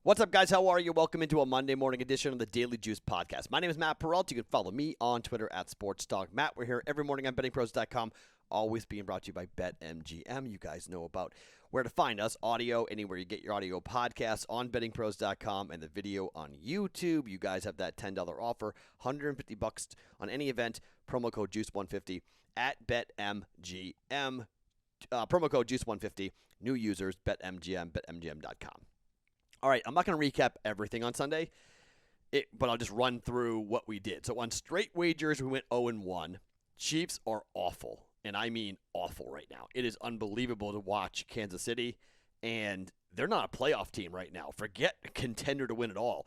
What's up, guys? How are you? Welcome into a Monday morning edition of the Daily Juice Podcast. My name is Matt Perrault. You can follow me on Twitter at SportsDogMatt. We're here every morning on BettingPros.com, always being brought to you by BetMGM. You guys know about where to find us, audio, anywhere you get your audio podcasts, on BettingPros.com, and the video on YouTube. You guys have that $10 offer, $150 on any event, promo code JUICE150 at BetMGM. Promo code JUICE150, new users, BetMGM, BetMGM.com. All right, I'm not going to recap everything on Sunday, but I'll just run through what we did. So on straight wagers, we went 0-1. Chiefs are awful, and I mean awful right now. It is unbelievable to watch Kansas City, and they're not a playoff team right now. Forget a contender to win it all.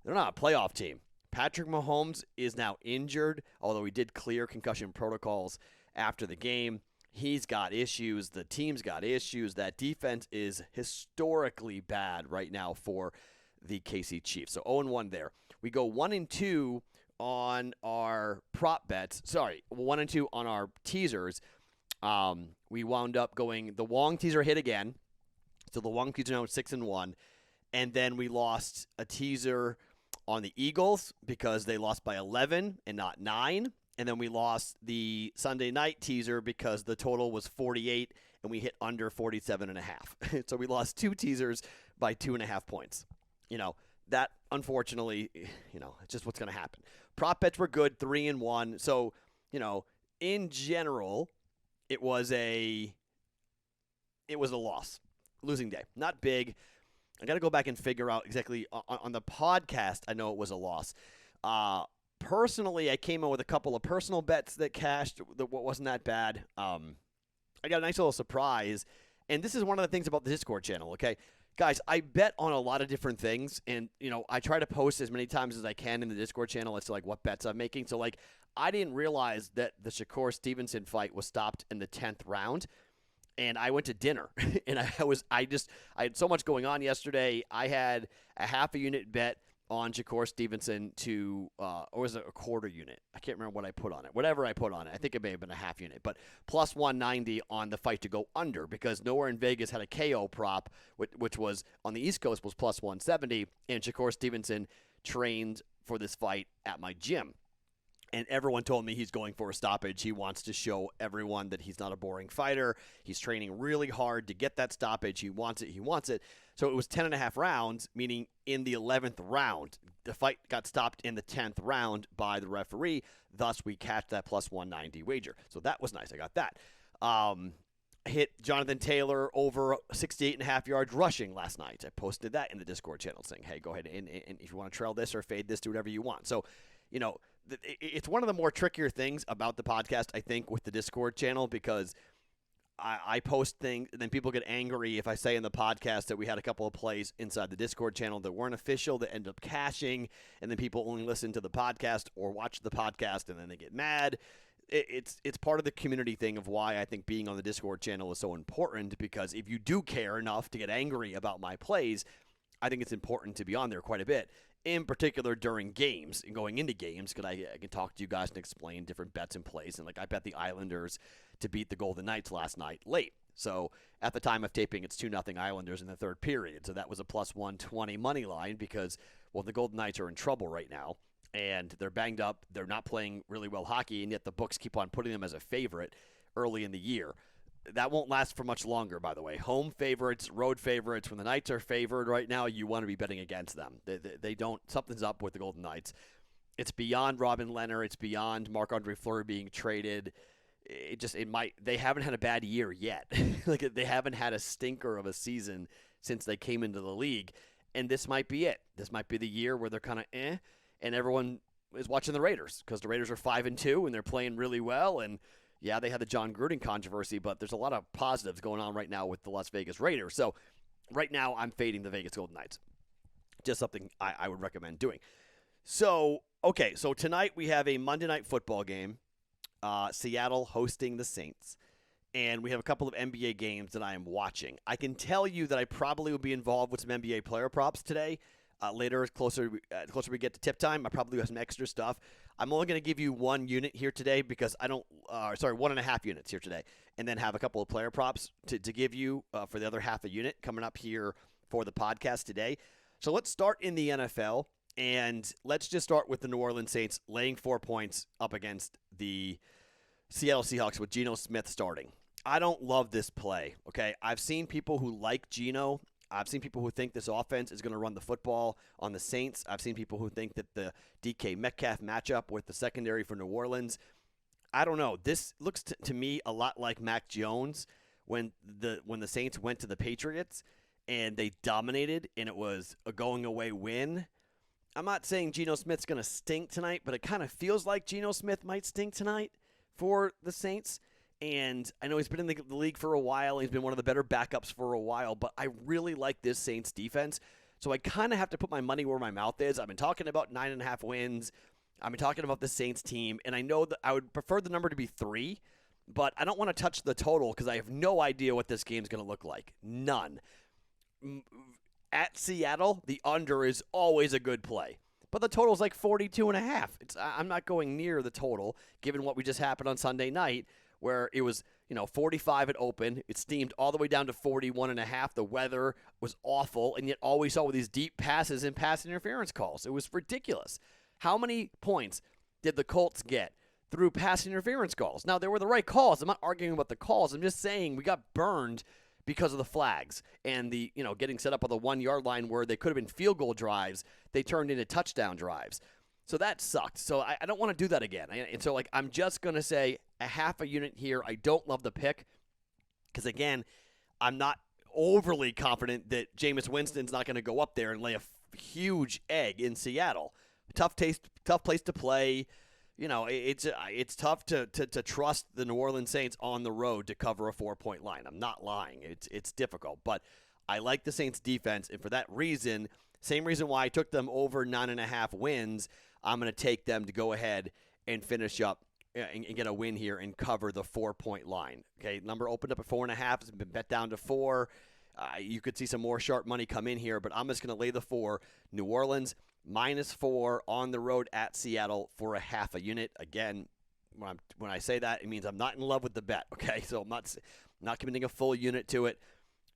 They're not a playoff team. Patrick Mahomes is now injured, although he did clear concussion protocols after the game. He's got issues. The team's got issues. That defense is historically bad right now for the KC Chiefs. So 0-1 there. We go 1-2 on our prop bets. 1-2 on our teasers. We wound up going, the Wong teaser hit again. So the Wong teaser now is 6-1. And then we lost a teaser on the Eagles because they lost by 11 and not 9. And then we lost the Sunday night teaser because the total was 48 and we hit under 47.5. So we lost two teasers by 2.5 points. That unfortunately, it's just what's going to happen. Prop bets were good, 3-1. So, in general, it was a loss. Losing day. Not big. I got to go back and figure out exactly on the podcast. I know it was a loss. Personally, I came in with a couple of personal bets that cashed that wasn't that bad. I got a nice little surprise, and this is one of the things about the Discord channel, okay? Guys, I bet on a lot of different things, and, I try to post as many times as I can in the Discord channel as to, what bets I'm making. So, I didn't realize that the Shakur Stevenson fight was stopped in the 10th round, and I went to dinner, and I had so much going on yesterday. I had a half a unit bet on Shakur Stevenson or was it a quarter unit? I can't remember what I put on it. Whatever I put on it. I think it may have been a half unit. But plus 190 on the fight to go under because nowhere in Vegas had a KO prop, which was on the East Coast was plus 170. And Shakur Stevenson trained for this fight at my gym. And everyone told me he's going for a stoppage. He wants to show everyone that he's not a boring fighter. He's training really hard to get that stoppage. He wants it. So it was 10.5 rounds, meaning in the 11th round. The fight got stopped in the 10th round by the referee. Thus, we cashed that plus 190 wager. So that was nice. I got that. Hit Jonathan Taylor over 68.5 yards rushing last night. I posted that in the Discord channel saying, hey, go ahead and if you want to trail this or fade this, do whatever you want. So, it's one of the more trickier things about the podcast, I think, with the Discord channel because I post things and then people get angry if I say in the podcast that we had a couple of plays inside the Discord channel that weren't official that end up cashing, and then people only listen to the podcast or watch the podcast and then they get mad. It's part of the community thing of why I think being on the Discord channel is so important because if you do care enough to get angry about my plays, I think it's important to be on there quite a bit. In particular during games and going into games, because I can talk to you guys and explain different bets and plays. And I bet the Islanders to beat the Golden Knights last night late. So at the time of taping, it's 2-0 Islanders in the third period. So that was a plus 120 money line because, the Golden Knights are in trouble right now. And they're banged up. They're not playing really well hockey, and yet the books keep on putting them as a favorite early in the year. That won't last for much longer, by the way. Home favorites, road favorites. When the Knights are favored right now, you want to be betting against them. They don't. Something's up with the Golden Knights. It's beyond Robin Lehner. It's beyond Marc-Andre Fleury being traded. They haven't had a bad year yet. They haven't had a stinker of a season since they came into the league. And this might be it. This might be the year where they're kind of and everyone is watching the Raiders because the Raiders are 5-2 and they're playing really well. And yeah, they had the John Gruden controversy, but there's a lot of positives going on right now with the Las Vegas Raiders. So right now I'm fading the Vegas Golden Knights. Just something I would recommend doing. So tonight we have a Monday Night Football game, Seattle hosting the Saints, and we have a couple of NBA games that I am watching. I can tell you that I probably will be involved with some NBA player props today. Later, closer we get to tip time, I probably have some extra stuff. I'm only going to give you one unit here today because 1.5 units here today, and then have a couple of player props to give you for the other half a unit coming up here for the podcast today. So let's start in the NFL, and let's just start with the New Orleans Saints laying 4 points up against the Seattle Seahawks with Geno Smith starting. I don't love this play, okay? I've seen people who like Geno. I've seen people who think this offense is going to run the football on the Saints. I've seen people who think that the DK Metcalf matchup with the secondary for New Orleans, I don't know. This looks to me a lot like Mac Jones when the Saints went to the Patriots and they dominated and it was a going-away win. I'm not saying Geno Smith's going to stink tonight, but it kind of feels like Geno Smith might stink tonight for the Saints. And I know he's been in the league for a while. He's been one of the better backups for a while, but I really like this Saints defense. So I kind of have to put my money where my mouth is. I've been talking about 9.5 wins. I've been talking about the Saints team, and I know that I would prefer the number to be 3, but I don't want to touch the total because I have no idea what this game's going to look like. None. At Seattle, the under is always a good play. But the total is like 42.5. I'm not going near the total, given what we just happened on Sunday night, where it was 45 at open. It steamed all the way down to 41.5. The weather was awful, and yet all we saw were these deep passes and pass interference calls. It was ridiculous. How many points did the Colts get through pass interference calls? Now, they were the right calls. I'm not arguing about the calls. I'm just saying we got burned because of the flags and the getting set up on the 1 yard line where they could have been field goal drives. They turned into touchdown drives. So that sucked. So I don't want to do that again. And so I'm just going to say a half a unit here. I don't love the pick because, again, I'm not overly confident that Jameis Winston's not going to go up there and lay a huge egg in Seattle. Tough place to play. It's tough to trust the New Orleans Saints on the road to cover a 4-point line. I'm not lying. It's difficult, but I like the Saints defense, and for that reason, same reason why I took them over 9.5 wins, I'm going to take them to go ahead and finish up and get a win here and cover the 4-point line. Okay, number opened up at 4.5. It's been bet down to 4. You could see some more sharp money come in here, but I'm just going to lay the 4. New Orleans -4 on the road at Seattle for a half a unit. Again, when I say that, it means I'm not in love with the bet. Okay, so I'm not committing a full unit to it.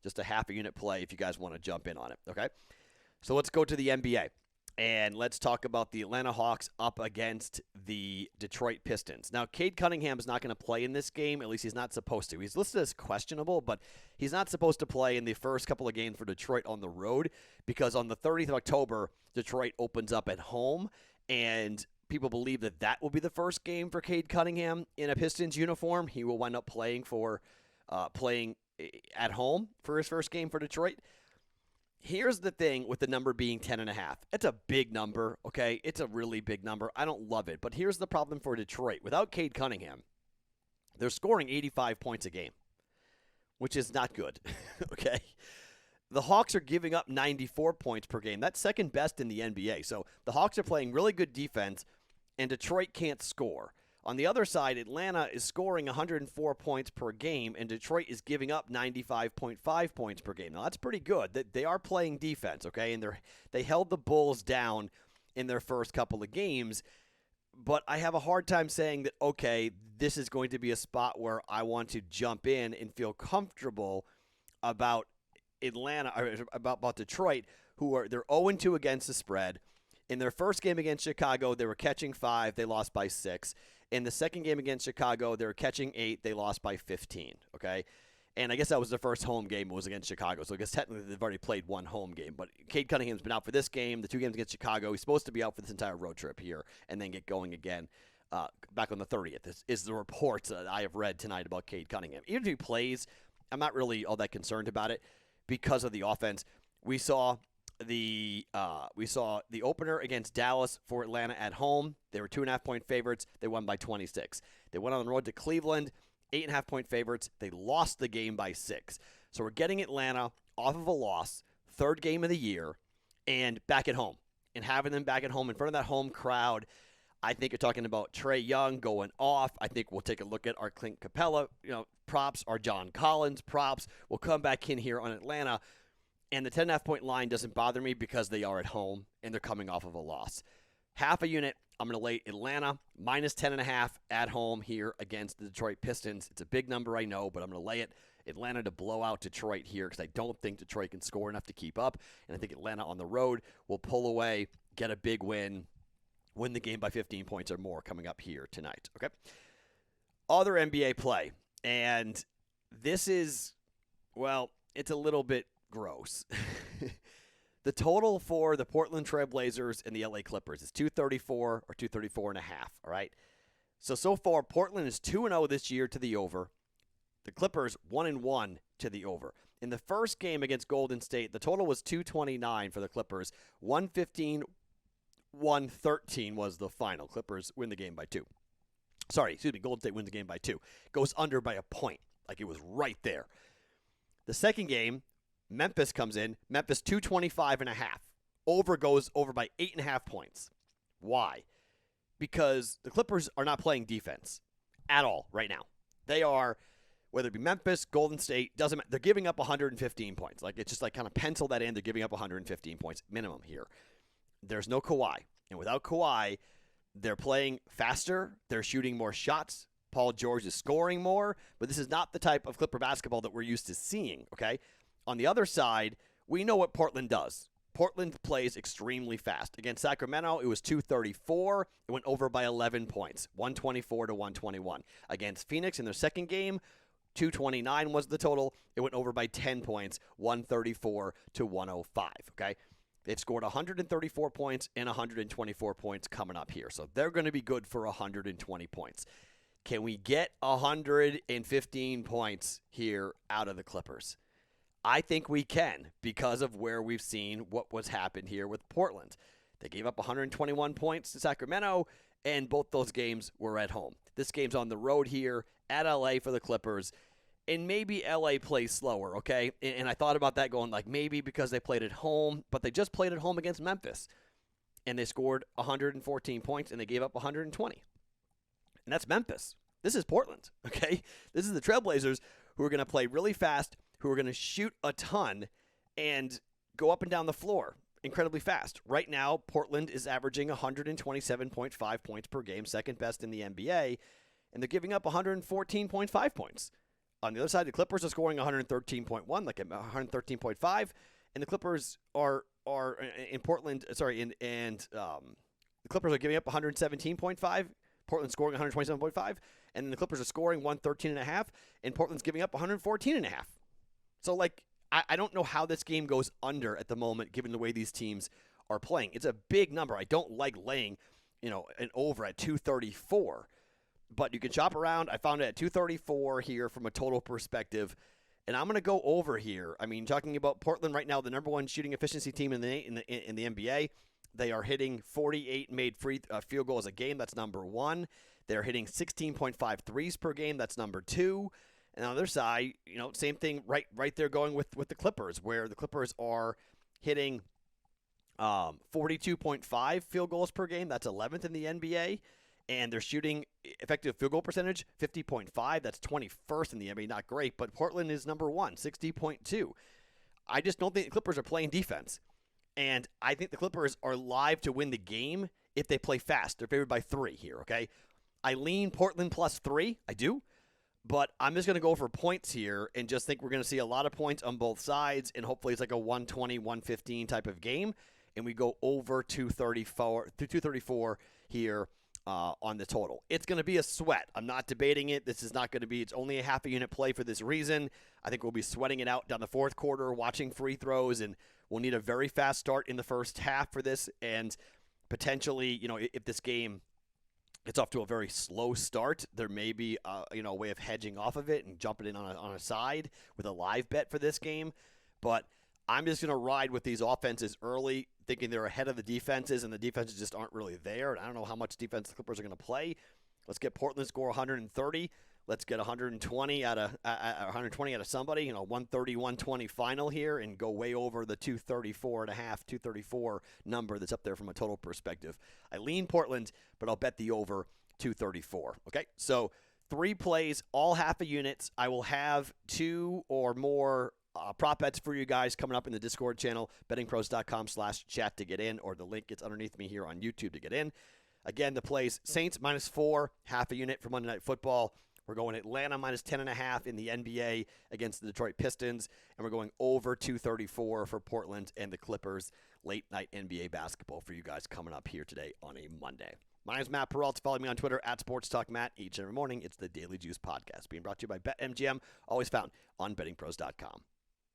Just a half a unit play if you guys want to jump in on it. Okay, so let's go to the NBA. And let's talk about the Atlanta Hawks up against the Detroit Pistons. Now, Cade Cunningham is not going to play in this game. At least he's not supposed to. He's listed as questionable, but he's not supposed to play in the first couple of games for Detroit on the road because on the 30th of October, Detroit opens up at home, and people believe that that will be the first game for Cade Cunningham in a Pistons uniform. He will wind up playing at home for his first game for Detroit. Here's the thing with the number being 10.5. It's a big number, okay? It's a really big number. I don't love it. But here's the problem for Detroit. Without Cade Cunningham, they're scoring 85 points a game, which is not good, okay? The Hawks are giving up 94 points per game. That's second best in the NBA. So the Hawks are playing really good defense, and Detroit can't score. On the other side, Atlanta is scoring 104 points per game, and Detroit is giving up 95.5 points per game. Now, that's pretty good. They are playing defense, okay? And they held the Bulls down in their first couple of games. But I have a hard time saying that, okay, this is going to be a spot where I want to jump in and feel comfortable about Atlanta, or about Detroit, they're 0-2 against the spread. In their first game against Chicago, they were catching 5. They lost by 6. In the second game against Chicago, they were catching 8. They lost by 15, okay? And I guess that was their first home game was against Chicago. So I guess technically they've already played one home game. But Cade Cunningham's been out for this game, the 2 games against Chicago. He's supposed to be out for this entire road trip here and then get going again back on the 30th. This is the reports that I have read tonight about Cade Cunningham. Even if he plays, I'm not really all that concerned about it because of the offense. We saw the opener against Dallas for Atlanta at home. They were 2.5-point favorites. They won by 26. They went on the road to Cleveland, 8.5-point favorites. They lost the game by 6. So we're getting Atlanta off of a loss, third game of the year, and back at home. And having them back at home in front of that home crowd, I think you're talking about Trae Young going off. I think we'll take a look at our Clint Capella props, our John Collins props. We'll come back in here on Atlanta. And the 10.5-point line doesn't bother me because they are at home and they're coming off of a loss. Half a unit, I'm going to lay Atlanta -10.5 at home here against the Detroit Pistons. It's a big number, I know, but I'm going to lay it. Atlanta to blow out Detroit here because I don't think Detroit can score enough to keep up. And I think Atlanta on the road will pull away, get a big win the game by 15 points or more coming up here tonight. Okay. Other NBA play. And this is, well, it's a little bit gross. The total for the Portland Trail Blazers and the LA Clippers is 234 or 234.5, all right? So far, Portland is 2-0 this year to the over. The Clippers 1-1 to the over. In the first game against Golden State, the total was 229 for the Clippers. 115-113 was the final. Clippers win the game by 2. Golden State wins the game by 2. Goes under by a point. Like it was right there. The second game, Memphis comes in. Memphis 225.5. Over goes over by 8.5 points. Why? Because the Clippers are not playing defense at all right now. They are, whether it be Memphis, Golden State, doesn't matter. They're giving up 115 points. Like it's just like kind of pencil that in. They're giving up 115 points minimum here. There's no Kawhi. And without Kawhi, they're playing faster. They're shooting more shots. Paul George is scoring more. But this is not the type of Clipper basketball that we're used to seeing, okay? On the other side, we know what Portland does. Portland plays extremely fast. Against Sacramento, it was 234. It went over by 11 points, 124 to 121. Against Phoenix in their second game, 229 was the total. It went over by 10 points, 134 to 105, okay? They've scored 134 points and 124 points coming up here. So they're going to be good for 120 points. Can we get 115 points here out of the Clippers? I think we can because of where we've seen what was happened here with Portland. They gave up 121 points to Sacramento, and both those games were at home. This game's on the road here at LA for the Clippers, and maybe LA plays slower, okay? And I thought about that going like maybe because they played at home, but they just played at home against Memphis, and they scored 114 points, and they gave up 120. And that's Memphis. This is Portland, okay? This is the Trailblazers who are going to play really fast, who are going to shoot a ton and go up and down the floor incredibly fast. Right now, Portland is averaging 127.5 points per game, second best in the NBA, and they're giving up 114.5 points. On the other side, the Clippers are scoring 113.1, like 113.5, and the Clippers are in Portland, the Clippers are giving up 117.5, Portland scoring 127.5, and the Clippers are scoring 113.5, and Portland's giving up 114.5. So, I don't know how this game goes under at the moment, given the way these teams are playing. It's a big number. I don't like laying, an over at 234. But you can shop around. I found it at 234 here from a total perspective. And I'm going to go over here. I mean, talking about Portland right now, the number one shooting efficiency team in the NBA. They are hitting 48 made field goals a game. That's number one. They're hitting 16.5 threes per game. That's number two. And on the other side, same thing right there going with the Clippers, where the Clippers are hitting 42.5 field goals per game. That's 11th in the NBA. And they're shooting effective field goal percentage, 50.5. That's 21st in the NBA. Not great, but Portland is number one, 60.2. I just don't think the Clippers are playing defense. And I think the Clippers are live to win the game if they play fast. They're favored by 3 here, okay? I lean Portland plus 3. I do. But I'm just going to go for points here and just think we're going to see a lot of points on both sides, and hopefully it's like a 120, 115 type of game, and we go over 234 here on the total. It's going to be a sweat. I'm not debating it. This is not going to be – it's only a half a unit play for this reason. I think we'll be sweating it out down the fourth quarter, watching free throws, and we'll need a very fast start in the first half for this, and potentially, if this game – it's off to a very slow start, there may be a way of hedging off of it and jumping in on a side with a live bet for this game. But I'm just going to ride with these offenses early, thinking they're ahead of the defenses, and the defenses just aren't really there. And I don't know how much defense the Clippers are going to play. Let's get Portland score 130. Let's get 120 out of somebody, 130, 120 final here, and go way over the 234.5, 234 number that's up there from a total perspective. I lean Portland, but I'll bet the over 234. Okay, so 3 plays, all half a unit. I will have 2 or more prop bets for you guys coming up in the Discord channel, bettingpros.com/chat to get in, or the link gets underneath me here on YouTube to get in. Again, the plays, Saints -4, half a unit for Monday Night Football. We're going Atlanta minus 10.5 in the NBA against the Detroit Pistons, and we're going over 234 for Portland and the Clippers. Late night NBA basketball for you guys coming up here today on a Monday. My name is Matt Perrault. Follow me on Twitter at SportsTalkMatt. Each and every morning, it's the Daily Juice Podcast, being brought to you by BetMGM, always found on BettingPros.com.